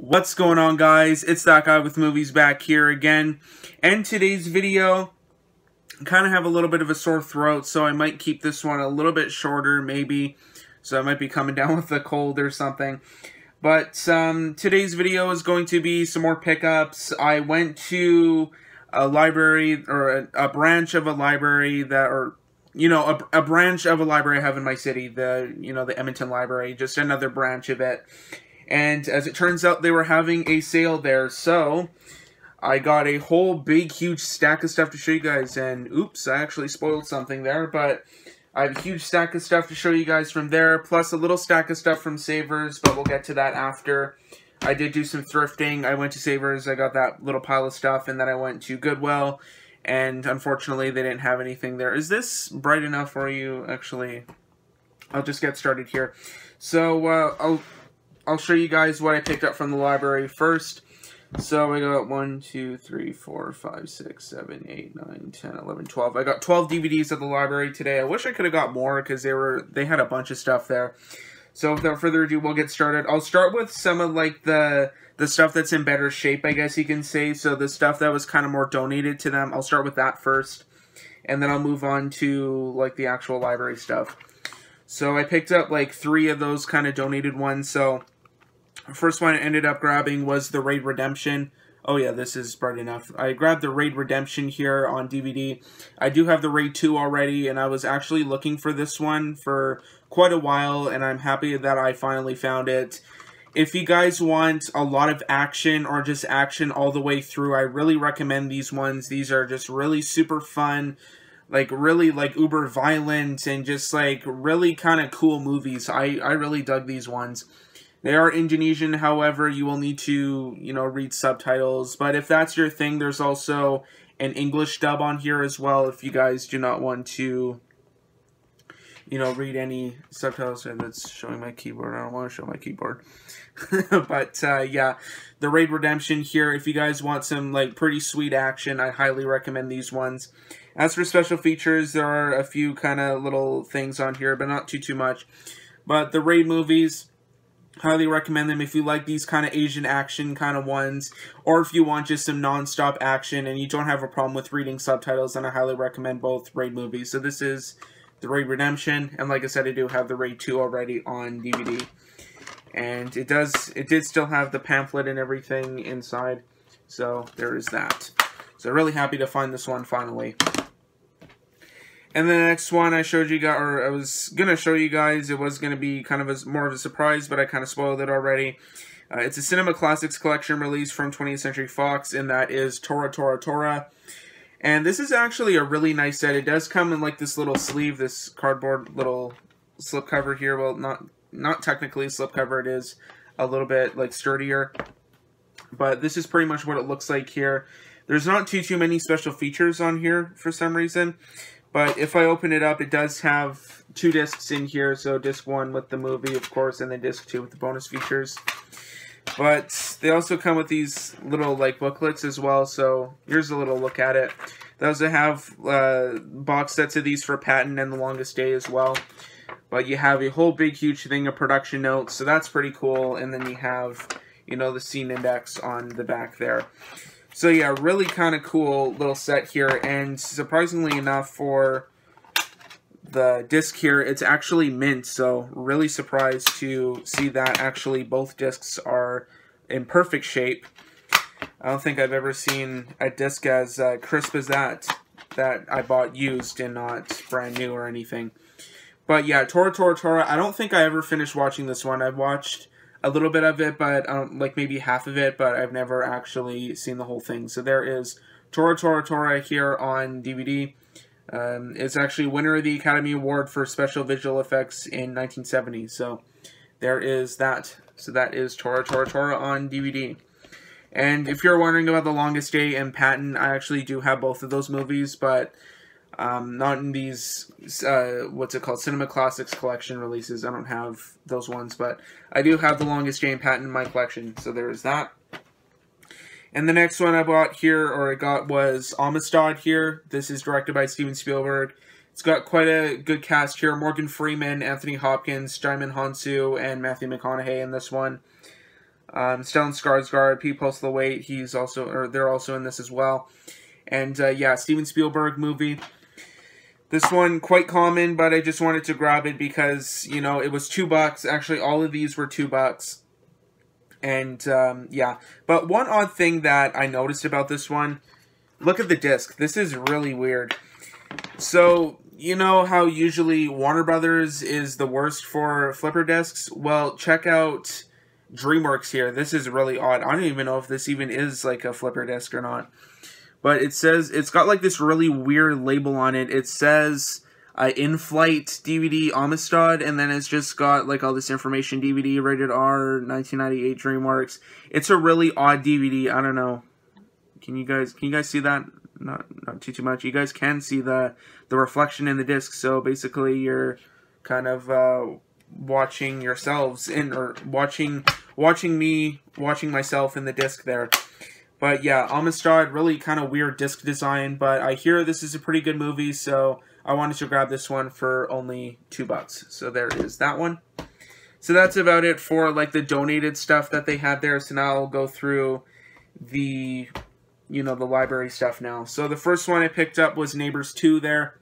What's going on, guys? It's that guy with movies back here again. And today's video, I kind of have a little bit of a sore throat, so I might keep this one a little bit shorter, maybe. So I might be coming down with a cold or something. But today's video is going to be some more pickups. I went to a library, or a branch of a library that, or a branch of a library I have in my city, the Edmonton Library, just another branch of it. And as it turns out, they were having a sale there, so I got a whole big, huge stack of stuff to show you guys. And oops, I actually spoiled something there, but I have a huge stack of stuff to show you guys from there, plus a little stack of stuff from Savers, but we'll get to that after. I did do some thrifting. I went to Savers, I got that little pile of stuff, and then I went to Goodwill, and unfortunately they didn't have anything there. Is this bright enough for you? Actually, I'll just get started here. So, I'll show you guys what I picked up from the library first. So I got 1, 2, 3, 4, 5, 6, 7, 8, 9, 10, 11, 12. I got 12 DVDs at the library today. I wish I could have got more because they had a bunch of stuff there. So without further ado, we'll get started. I'll start with some of like the stuff that's in better shape, I guess you can say. So the stuff that was kind of more donated to them, I'll start with that first. And then I'll move on to like the actual library stuff. So I picked up like 3 of those kind of donated ones. So the first one I ended up grabbing was the Raid Redemption. Oh yeah, this is bright enough. I grabbed the Raid Redemption here on DVD. I do have the Raid 2 already, and I was actually looking for this one for quite a while, and I'm happy that I finally found it. If you guys want a lot of action, or just action all the way through, I really recommend these ones. These are just really super fun, like really like uber violent, and just like really kind of cool movies. I really dug these ones. They are Indonesian, however, you will need to, read subtitles. But if that's your thing, there's also an English dub on here as well, if you guys do not want to, read any subtitles. And that's showing my keyboard. I don't want to show my keyboard. But, yeah, the Raid Redemption here, if you guys want some, like, pretty sweet action, I highly recommend these ones. As for special features, there are a few kind of little things on here, but not too much. But the Raid movies, highly recommend them if you like these kind of Asian action kind of ones, or if you want just some non-stop action and you don't have a problem with reading subtitles, then I highly recommend both Raid movies. So this is the Raid Redemption, and like I said, I do have the Raid 2 already on DVD. And it did still have the pamphlet and everything inside, so there is that. So really happy to find this one finally. And the next one I showed you guys, or I was going to show you guys, it was going to be kind of more of a surprise, but I kind of spoiled it already. It's a Cinema Classics Collection release from 20th Century Fox, and that is Tora Tora Tora. And this is actually a really nice set. It does come in like this little sleeve, this cardboard little slipcover here. Well, not technically a slipcover, it is a little bit like sturdier. But this is pretty much what it looks like here. There's not too many special features on here for some reason. But if I open it up, it does have 2 discs in here. So disc 1 with the movie, of course, and then disc 2 with the bonus features. But they also come with these little like booklets as well. So here's a little look at it. They also have box sets of these for Patton and The Longest Day as well. But you have a whole big huge thing of production notes. So that's pretty cool. And then you have, the scene index on the back there. So yeah, really kind of cool little set here, and surprisingly enough for the disc here, it's actually mint, so really surprised to see that actually both discs are in perfect shape. I don't think I've ever seen a disc as crisp as that I bought used and not brand new or anything. But yeah, Tora Tora Tora, I don't think I ever finished watching this one. I've watched a little bit of it, but like maybe half of it, but I've never actually seen the whole thing. So there is Tora Tora Tora here on DVD. It's actually winner of the Academy Award for Special Visual Effects in 1970. So there is that. So that is Tora Tora Tora on DVD. And if you're wondering about The Longest Day and Patton, I actually do have both of those movies, but not in these, what's it called, Cinema Classics Collection releases. I don't have those ones, but I do have The Longest Day and Patton in my collection, so there is that. And the next one I bought here, or I got, was Amistad here. This is directed by Steven Spielberg. It's got quite a good cast here. Morgan Freeman, Anthony Hopkins, Djimon Hounsou, and Matthew McConaughey in this one. Stellan Skarsgård, Pete Postlethwaite, they're also in this as well. And yeah, Steven Spielberg movie. This one, quite common, but I just wanted to grab it because, you know, it was $2. Actually, all of these were $2. And, yeah. But one odd thing that I noticed about this one, look at the disc. This is really weird. So, you know how usually Warner Brothers is the worst for flipper discs? Well, check out DreamWorks here. This is really odd. I don't even know if this even is like a flipper disc or not. But it says, it's got like this really weird label on it. It says in-flight DVD Amistad, and then it's just got like all this information. DVD, rated R, 1998 DreamWorks. It's a really odd DVD. I don't know. Can you guys see that? Not too much. You guys can see the reflection in the disc. So basically, you're kind of watching yourselves or watching myself in the disc there. But yeah, Amistad, really kind of weird disc design, but I hear this is a pretty good movie, so I wanted to grab this one for only $2. So there is that one. So that's about it for like the donated stuff that they had there. So now I'll go through the, you know, the library stuff now. So the first one I picked up was Neighbors 2 there.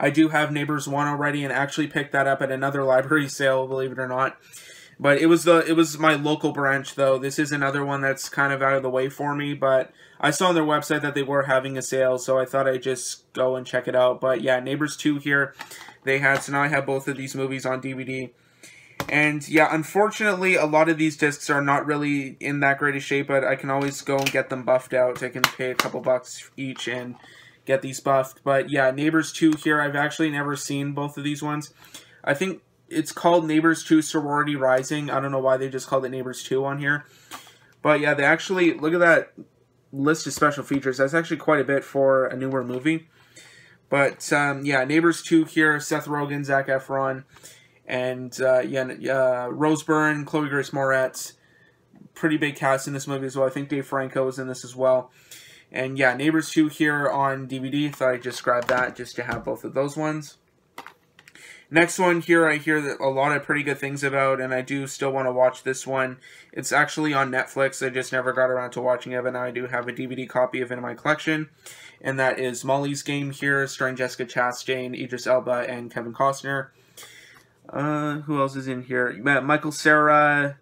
I do have Neighbors 1 already and actually picked that up at another library sale, believe it or not. But it was my local branch, though. This is another one that's kind of out of the way for me, but I saw on their website that they were having a sale, so I thought I'd just go and check it out. But yeah, Neighbors 2 here, they had, so now I have both of these movies on DVD. And yeah, unfortunately, a lot of these discs are not really in that great a shape, but I can always go and get them buffed out. I can pay a couple bucks each and get these buffed. But yeah, Neighbors 2 here, I've actually never seen both of these ones. I think it's called Neighbors 2 Sorority Rising. I don't know why they just called it Neighbors 2 on here. But yeah, they actually, look at that list of special features. That's actually quite a bit for a newer movie. But yeah, Neighbors 2 here, Seth Rogen, Zac Efron, and Rose Byrne, Chloe Grace Moretz. Pretty big cast in this movie as well. I think Dave Franco is in this as well. And yeah, Neighbors 2 here on DVD. Thought I'd just grab that just to have both of those ones. Next one here, I hear that a lot of pretty good things about, and I do still want to watch this one. It's actually on Netflix. I just never got around to watching it, but now I do have a DVD copy of it in my collection. And that is Molly's Game here, starring Jessica Chastain, Idris Elba, and Kevin Costner. Who else is in here? Michael Cera,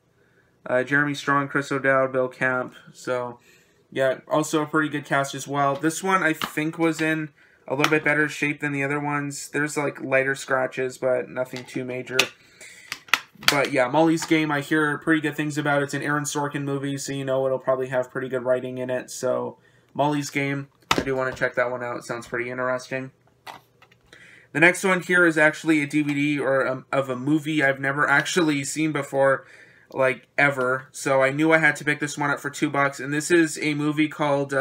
Jeremy Strong, Chris O'Dowd, Bill Camp. So, yeah, also a pretty good cast as well. This one, I think, was in a little bit better shape than the other ones. There's like lighter scratches, but nothing too major. But yeah, Molly's Game, I hear pretty good things about. It's an Aaron Sorkin movie, so you know it'll probably have pretty good writing in it. So Molly's Game, I do want to check that one out. It sounds pretty interesting. The next one here is actually a DVD of a movie I've never actually seen before, like ever. So I knew I had to pick this one up for $2. And this is a movie called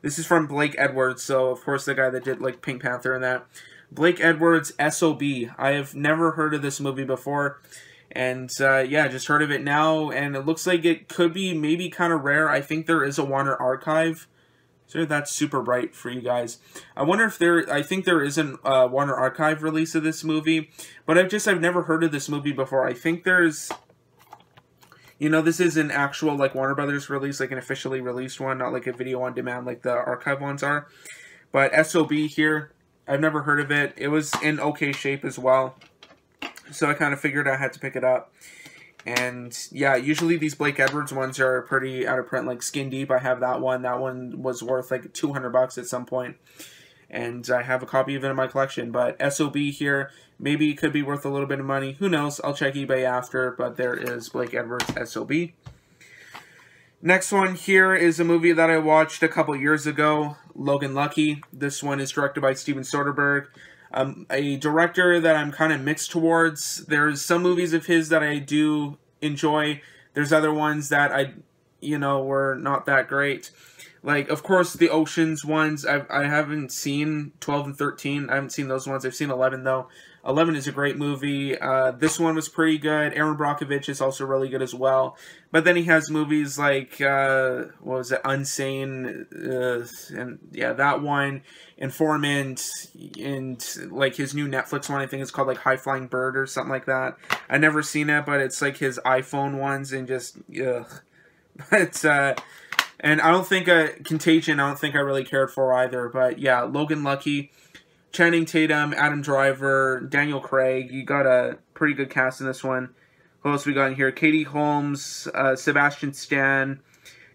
this is from Blake Edwards, so of course the guy that did like Pink Panther and that. Blake Edwards' S.O.B. I have never heard of this movie before, and yeah, just heard of it now, and it looks like it could be maybe kind of rare. I think there is a Warner Archive, so that's super bright for you guys. I wonder if I think there is a Warner Archive release of this movie, but I've never heard of this movie before. I think there's, you know, this is an actual, like, Warner Brothers release, like an officially released one, not like a video on demand like the archive ones are. But S.O.B. here, I've never heard of it. It was in okay shape as well. So I kind of figured I had to pick it up. And, yeah, usually these Blake Edwards ones are pretty out of print, like Skin Deep. I have that one. That one was worth, like, $200 at some point. And I have a copy of it in my collection. But S.O.B. here, maybe it could be worth a little bit of money. Who knows? I'll check eBay after, but there is Blake Edwards' S.O.B. Next one here is a movie that I watched a couple years ago, Logan Lucky. This one is directed by Steven Soderbergh, a director that I'm kind of mixed towards. There's some movies of his that I do enjoy. There's other ones that were not that great. Like, of course, the Oceans ones, I haven't seen 12 and 13. I haven't seen those ones. I've seen 11, though. 11 is a great movie. This one was pretty good. Aaron Brockovich is also really good as well. But then he has movies like, what was it, Unsane, and yeah, that one, Informant, and like his new Netflix one, I think it's called like High Flying Bird or something like that. I've never seen it, but it's like his iPhone ones, and just, ugh. But, and I don't think, Contagion, I don't think I really cared for either. But yeah, Logan Lucky, Channing Tatum, Adam Driver, Daniel Craig. You got a pretty good cast in this one. Who else we got in here? Katie Holmes, Sebastian Stan,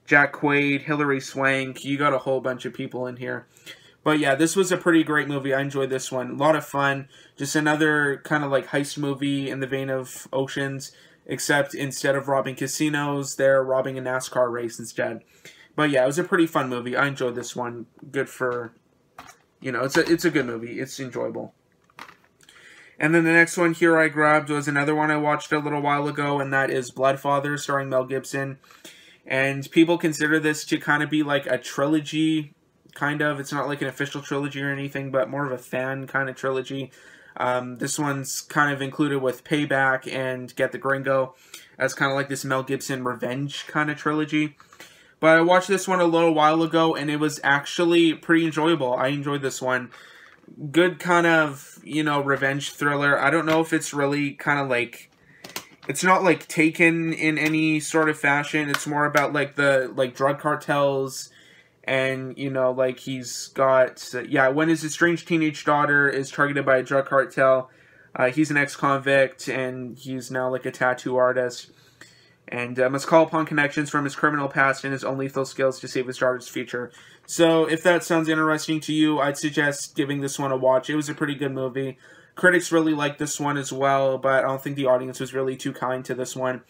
Jack Quaid, Hilary Swank. You got a whole bunch of people in here. But yeah, this was a pretty great movie. I enjoyed this one. A lot of fun. Just another kind of like heist movie in the vein of Oceans, except instead of robbing casinos, they're robbing a NASCAR race instead. But yeah, it was a pretty fun movie. I enjoyed this one. Good for, you know, it's a good movie. It's enjoyable. And then the next one here I grabbed was another one I watched a little while ago, and that is Bloodfather, starring Mel Gibson. And people consider this to kind of be like a trilogy, kind of. It's not like an official trilogy or anything, but more of a fan kind of trilogy. This one's kind of included with Payback and Get the Gringo as kind of like this Mel Gibson revenge kind of trilogy. But I watched this one a little while ago, and it was actually pretty enjoyable. I enjoyed this one. Good kind of, you know, revenge thriller. I don't know if it's really kind of like, it's not like Taken in any sort of fashion. It's more about like the, like drug cartels, and, you know, like he's got, yeah, when his estranged teenage daughter is targeted by a drug cartel, he's an ex-convict, and he's now like a tattoo artist. And must call upon connections from his criminal past and his own lethal skills to save his daughter's future. So, if that sounds interesting to you, I'd suggest giving this one a watch. It was a pretty good movie. Critics really liked this one as well, but I don't think the audience was really too kind to this one.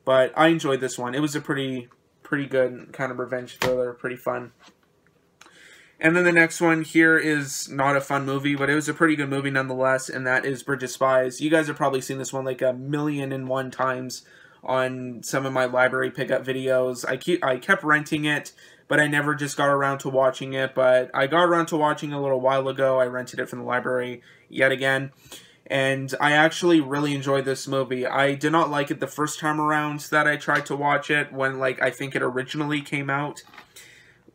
But I enjoyed this one. It was a pretty good kind of revenge thriller, pretty fun. And then the next one here is not a fun movie, but it was a pretty good movie nonetheless, and that is Bridge of Spies. You guys have probably seen this one like 1,000,001 times on some of my library pickup videos. I kept renting it, but I never just got around to watching it. But I got around to watching a little while ago. I rented it from the library yet again, and I actually really enjoyed this movie. I did not like it the first time around that I tried to watch it, when like I think it originally came out.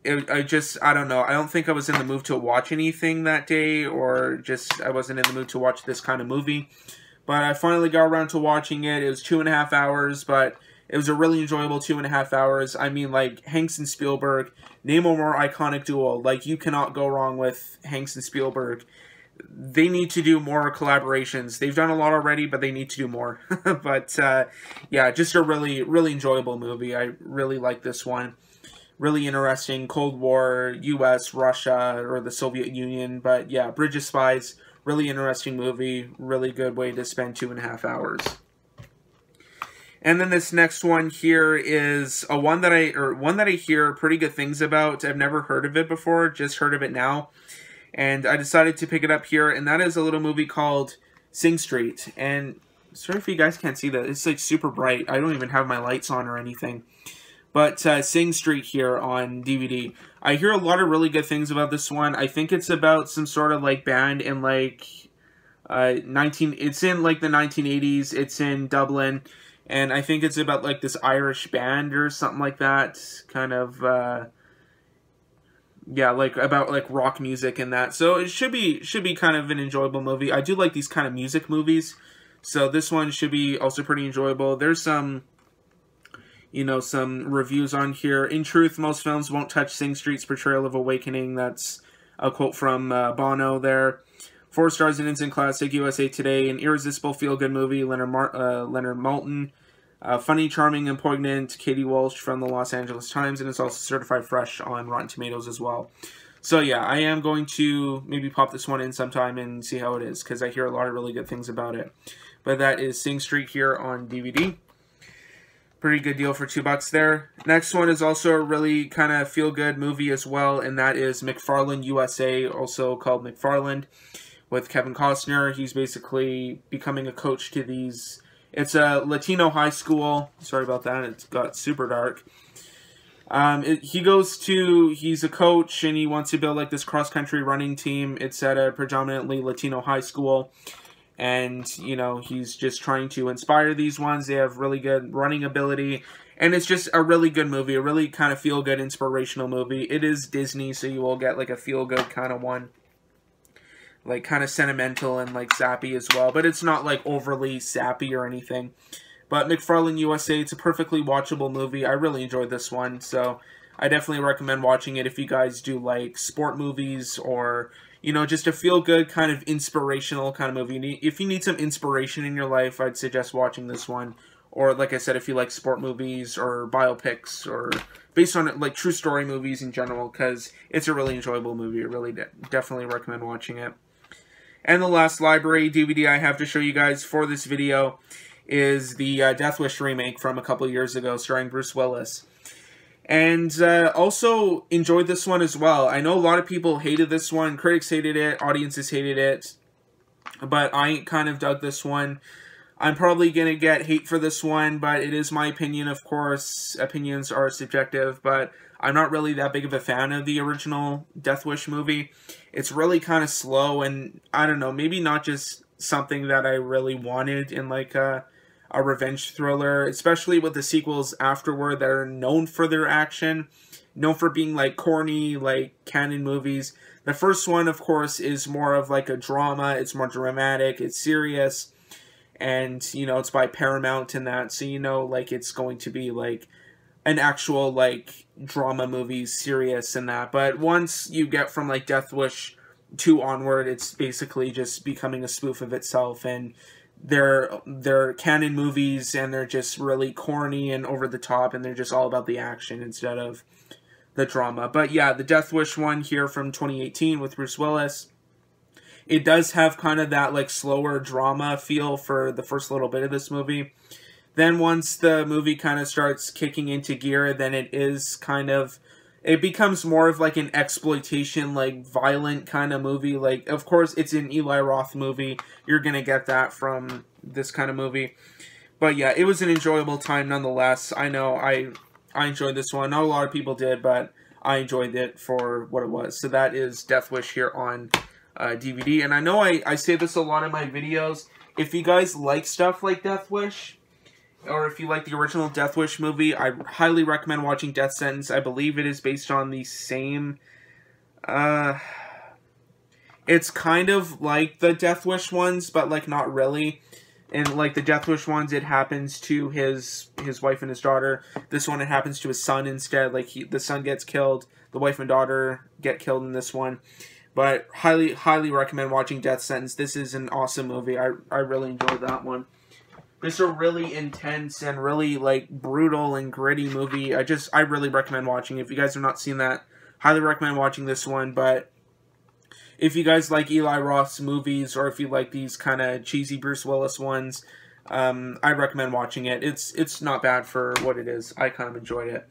I don't know. I don't think I was in the mood to watch anything that day, or just I wasn't in the mood to watch this kind of movie. But I finally got around to watching it. It was 2.5 hours, but it was a really enjoyable 2.5 hours. I mean, like, Hanks and Spielberg, name a more iconic duo. Like, you cannot go wrong with Hanks and Spielberg. They need to do more collaborations. They've done a lot already, but they need to do more. But, yeah, just a really, really enjoyable movie. I really like this one. Really interesting. Cold War, U.S., Russia, or the Soviet Union. But, yeah, Bridge of Spies. Really interesting movie, really good way to spend 2.5 hours. And then this next one here is one that I hear pretty good things about. I've never heard of it before, just heard of it now. And I decided to pick it up here, and that is a little movie called Sing Street. And sorry if you guys can't see that, it's like super bright. I don't even have my lights on or anything. But Sing Street here on DVD. I hear a lot of really good things about this one. I think it's about some sort of like band in like it's in like the 1980s. It's in Dublin, and I think it's about like this Irish band or something like that. Kind of yeah, like about like rock music and that. So it should be kind of an enjoyable movie. I do like these kind of music movies, so this one should be also pretty enjoyable. There's some, you know, some reviews on here. In truth, most films won't touch Sing Street's portrayal of awakening. That's a quote from Bono there. 4 stars in Instant Classic, USA Today. An irresistible feel-good movie, Leonard Maltin. Funny, charming, and poignant, Katie Walsh from the Los Angeles Times. And it's also certified fresh on Rotten Tomatoes as well. So yeah, I am going to maybe pop this one in sometime and see how it is, because I hear a lot of really good things about it. But that is Sing Street here on DVD. Pretty good deal for $2 there. Next one is also a really kind of feel-good movie as well, and that is McFarland USA, also called McFarland, with Kevin Costner. He's basically becoming a coach to these... It's a Latino high school. Sorry about that. It got super dark. He's a coach, and he wants to build like this cross-country running team. It's at a predominantly Latino high school. and, you know, he's just trying to inspire these ones. They have really good running ability, and it's just a really good movie, a really kind of feel-good, inspirational movie. It is Disney, so you will get, like, a feel-good kind of one. Like, kind of sentimental and, like, sappy as well, but it's not, like, overly sappy or anything. But McFarlane USA, it's a perfectly watchable movie. I really enjoyed this one, so I definitely recommend watching it if you guys do like sport movies or, you know, just a feel-good kind of inspirational kind of movie. If you need some inspiration in your life, I'd suggest watching this one. Or, like I said, if you like sport movies or biopics or based on like true story movies in general, because it's a really enjoyable movie. I really definitely recommend watching it. And the last library DVD I have to show you guys for this video is the Death Wish remake from a couple years ago, starring Bruce Willis. And also enjoyed this one as well. I know a lot of people hated this one. Critics hated it. Audiences hated it. But I kind of dug this one. I'm probably going to get hate for this one, but it is my opinion, of course. Opinions are subjective, but I'm not really that big of a fan of the original Death Wish movie. It's really kind of slow, and I don't know, maybe not just something that I really wanted in like a revenge thriller, especially with the sequels afterward that are known for their action, known for being like corny, like canon movies. The first one, of course, is more of like a drama. It's more dramatic. It's serious. And, you know, it's by Paramount and that. So, you know, like it's going to be like an actual like drama movie, serious and that. But once you get from like Death Wish 2 onward, it's basically just becoming a spoof of itself. And they're canon movies, and they're just really corny and over the top, and they're just all about the action instead of the drama. But yeah, the Death Wish one here from 2018 with Bruce Willis, it does have kind of that like slower drama feel for the first little bit of this movie. Then once the movie kind of starts kicking into gear, then it becomes more of like an exploitation, like violent kind of movie. Like, of course, it's an Eli Roth movie. You're going to get that from this kind of movie. But yeah, it was an enjoyable time nonetheless. I know I enjoyed this one. Not a lot of people did, but I enjoyed it for what it was. So that is Death Wish here on DVD. And I know I say this a lot in my videos. If you guys like stuff like Death Wish, or if you like the original Death Wish movie, I highly recommend watching Death Sentence. I believe it is based on the same... it's kind of like the Death Wish ones, but like not really. And like the Death Wish ones, it happens to his wife and his daughter. This one, it happens to his son instead. Like the son gets killed. The wife and daughter get killed in this one. But highly recommend watching Death Sentence. This is an awesome movie. I really enjoyed that one. It's a really intense and really like brutal and gritty movie. I really recommend watching it. If you guys have not seen that, highly recommend watching this one. But if you guys like Eli Roth's movies, or if you like these kind of cheesy Bruce Willis ones, I recommend watching it. It's not bad for what it is. I kind of enjoyed it.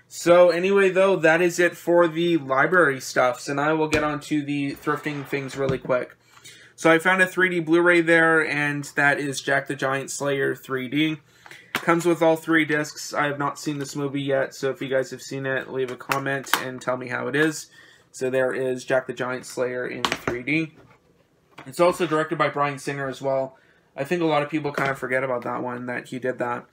So anyway, though, that is it for the library stuffs, and I will get on to the thrifting things really quick. So I found a 3D Blu-ray there, and that is Jack the Giant Slayer 3D. Comes with all 3 discs. I have not seen this movie yet, so if you guys have seen it, leave a comment and tell me how it is. So there is Jack the Giant Slayer in 3D. It's also directed by Bryan Singer as well. I think a lot of people kind of forget about that one, that he did that.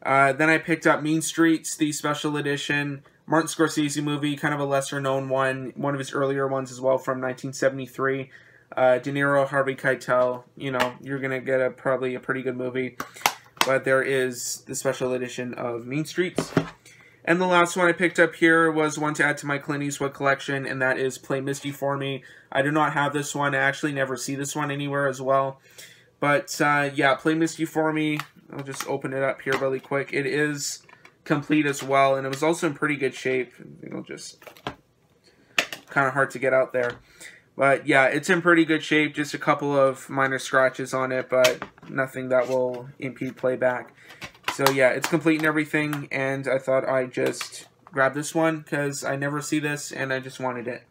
Then I picked up Mean Streets, the special edition Martin Scorsese movie, kind of a lesser-known one of his earlier ones as well, from 1973. De Niro, Harvey Keitel, you know, you're going to get probably a pretty good movie. But there is the special edition of Mean Streets. And the last one I picked up here was one to add to my Clint Eastwood collection, and that is Play Misty for Me. I do not have this one. I actually never see this one anywhere as well. But, yeah, Play Misty for Me. I'll just open it up here really quick. It is complete as well, and it was also in pretty good shape. It'll just kind of hard to get out there. But, yeah, it's in pretty good shape. Just a couple of minor scratches on it, but nothing that will impede playback. So, yeah, it's complete and everything, and I thought I'd just grab this one because I never see this, and I just wanted it.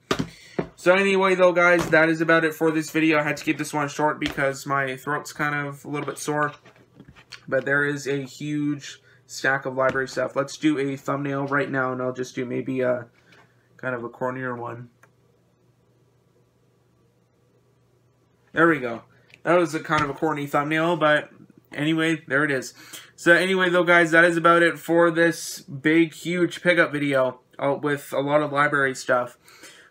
So anyway, though, guys, that is about it for this video. I had to keep this one short because my throat's kind of a little bit sore. But there is a huge stack of library stuff. Let's do a thumbnail right now, and I'll just do maybe a kind of a cornier one. There we go. That was a kind of a corny thumbnail, but anyway, there it is. So anyway, though, guys, that is about it for this big, huge pickup video with a lot of library stuff.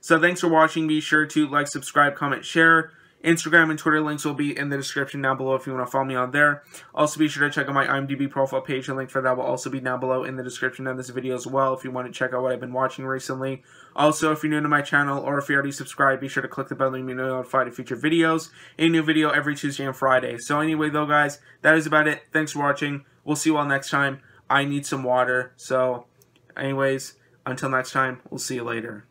So thanks for watching. Be sure to like, subscribe, comment, share. Instagram and Twitter links will be in the description down below if you want to follow me on there. Also, be sure to check out my IMDb profile page. The link for that will also be down below in the description of this video as well if you want to check out what I've been watching recently. Also, if you're new to my channel or if you already subscribed, be sure to click the bell and be notified of future videos. A new video every Tuesday and Friday. So anyway, though, guys, that is about it. Thanks for watching. We'll see you all next time. I need some water. So anyways, until next time, we'll see you later.